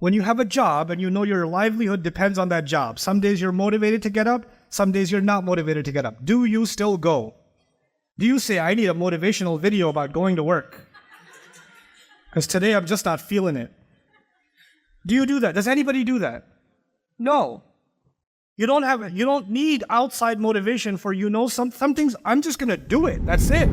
When you have a job and you know your livelihood depends on that job, some days you're motivated to get up, some days you're not motivated to get up. Do you still go? Do you say, I need a motivational video about going to work? Because today I'm just not feeling it. Do you do that? Does anybody do that? No. You don't need outside motivation for some things. I'm just going to do it. That's it.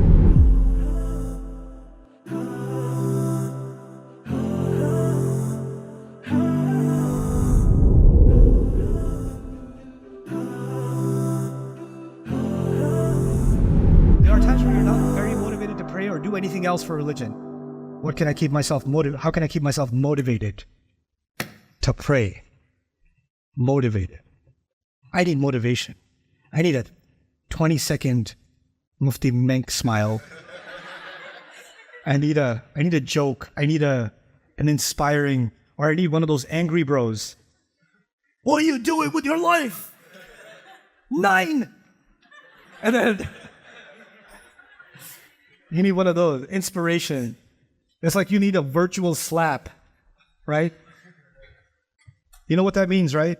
There are times where you're not very motivated to pray or do anything else for religion. What can I keep myself How can I keep myself motivated to pray? Motivated. I need motivation. I need a 20-second Mufti Menk smile. I need a joke. I need an inspiring, or I need one of those angry bros. What are you doing with your life? 9. And then you need one of those, inspiration. It's like you need a virtual slap, right? You know what that means, right?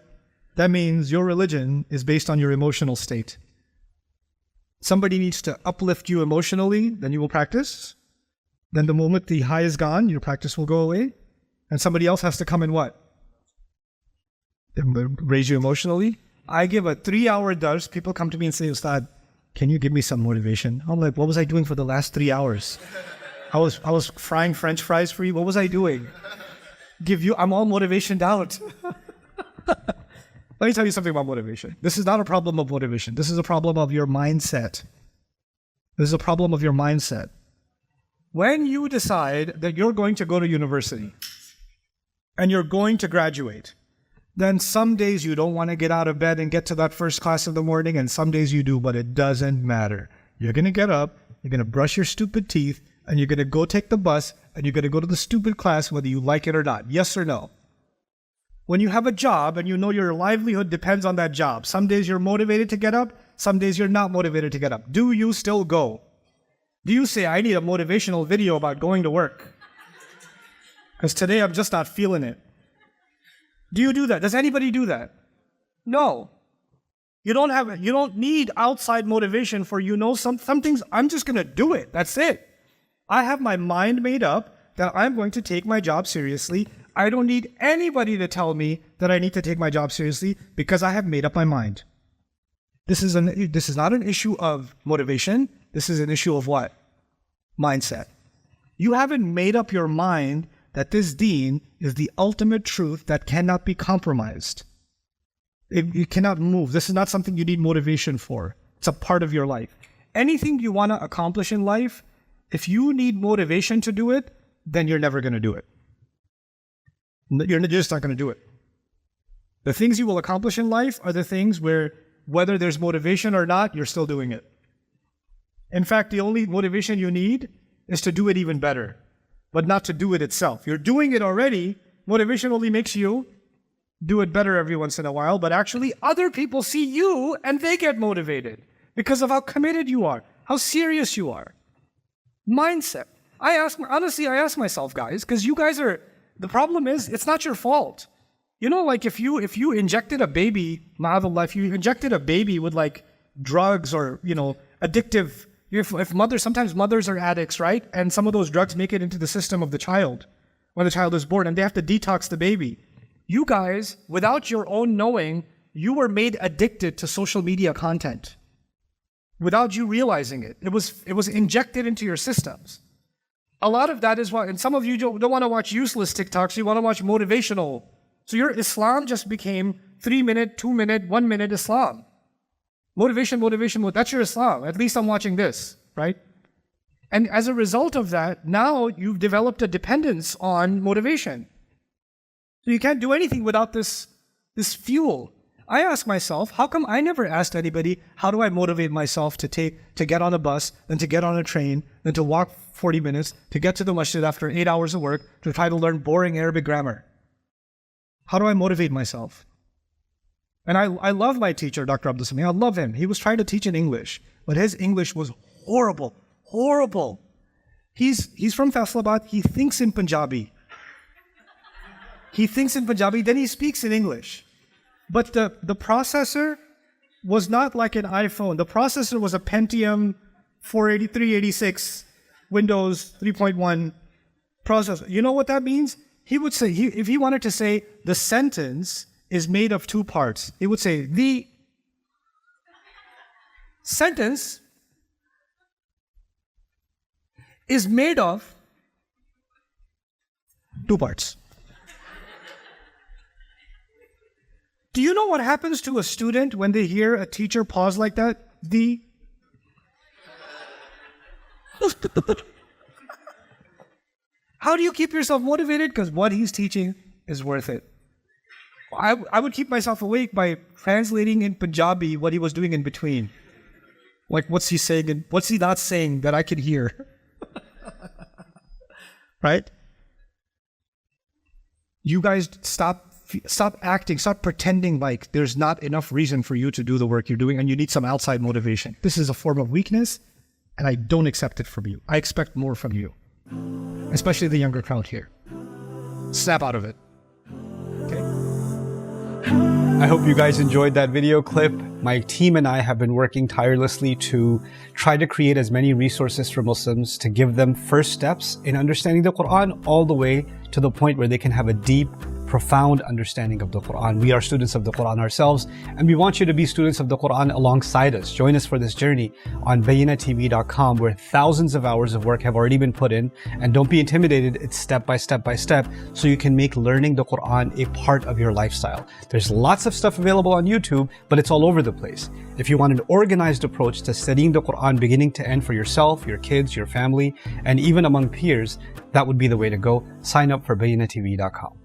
That means your religion is based on your emotional state. Somebody needs to uplift you emotionally, then you will practice. Then the moment the high is gone, your practice will go away. And somebody else has to come and what? Raise you emotionally. I give a 3-hour dars. People come to me and say, Ustad, can you give me some motivation? I'm like, what was I doing for the last 3 hours? I was frying French fries for you. What was I doing? I'm all motivationed out. Let me tell you something about motivation. This is not a problem of motivation. This is a problem of your mindset. This is a problem of your mindset. When you decide that you're going to go to university and you're going to graduate, then some days you don't want to get out of bed and get to that first class in the morning, and some days you do, but it doesn't matter. You're going to get up, you're going to brush your stupid teeth, and you're going to go take the bus, and you're going to go to the stupid class whether you like it or not. Yes or no? When you have a job and you know your livelihood depends on that job, some days you're motivated to get up, some days you're not motivated to get up. Do you still go? Do you say, I need a motivational video about going to work? Because today I'm just not feeling it. Do you do that? Does anybody do that? No. You don't need outside motivation for some things. I'm just going to do it. That's it. I have my mind made up that I'm going to take my job seriously. I don't need anybody to tell me that I need to take my job seriously because I have made up my mind. This is not an issue of motivation. This is an issue of what? Mindset. You haven't made up your mind that this deen is the ultimate truth that cannot be compromised. You cannot move. This is not something you need motivation for. It's a part of your life. Anything you want to accomplish in life, if you need motivation to do it, then you're never going to do it. You're just not going to do it. The things you will accomplish in life are the things where, whether there's motivation or not, you're still doing it. In fact, the only motivation you need is to do it even better, but not to do it itself. You're doing it already. Motivation only makes you do it better every once in a while, but actually other people see you and they get motivated because of how committed you are, how serious you are. Mindset. I ask myself, guys, because you guys the problem is, it's not your fault. Like if you injected a baby, ma'adallah, if you injected a baby with like drugs or, addictive, sometimes mothers are addicts, right? And some of those drugs make it into the system of the child when the child is born and they have to detox the baby. You guys, without your own knowing, you were made addicted to social media content without you realizing it. It was injected into your systems. A lot of that is why, and some of you don't want to watch useless TikToks, you want to watch motivational. So your Islam just became 3-minute, 2-minute, 1-minute Islam. Motivation, that's your Islam. At least I'm watching this, right? And as a result of that, now you've developed a dependence on motivation. So you can't do anything without this fuel. I ask myself, how come I never asked anybody, how do I motivate myself to get on a bus, then to get on a train, then to walk 40 minutes, to get to the masjid after 8 hours of work, to try to learn boring Arabic grammar? How do I motivate myself? And I love my teacher, Dr. Abdul Sami. I love him. He was trying to teach in English, but his English was horrible. He's from Faisalabad. He thinks in Punjabi. He thinks in Punjabi, then he speaks in English. But the processor was not like an iPhone. The processor was a Pentium 386 Windows 3.1 processor. You know what that means? He would say, if he wanted to say the sentence is made of two parts, he would say the sentence is made of two parts. Do you know what happens to a student when they hear a teacher pause like that? How do you keep yourself motivated? Because what he's teaching is worth it. I would keep myself awake by translating in Punjabi what he was doing in between. Like, what's he saying and what's he not saying that I could hear? Right? You guys stop acting, stop pretending like there's not enough reason for you to do the work you're doing and you need some outside motivation. This is a form of weakness, and I don't accept it from you. I expect more from you, especially the younger crowd here. Snap out of it. Okay? I hope you guys enjoyed that video clip. My team and I have been working tirelessly to try to create as many resources for Muslims to give them first steps in understanding the Quran all the way to the point where they can have a deep, profound understanding of the Quran. We are students of the Quran ourselves, and we want you to be students of the Quran alongside us. Join us for this journey on bayinatv.com, where thousands of hours of work have already been put in. And don't be intimidated, it's step by step by step, so you can make learning the Quran a part of your lifestyle. There's lots of stuff available on YouTube, but it's all over the place. If you want an organized approach to studying the Quran beginning to end for yourself, your kids, your family, and even among peers, that would be the way to go. Sign up for bayinatv.com.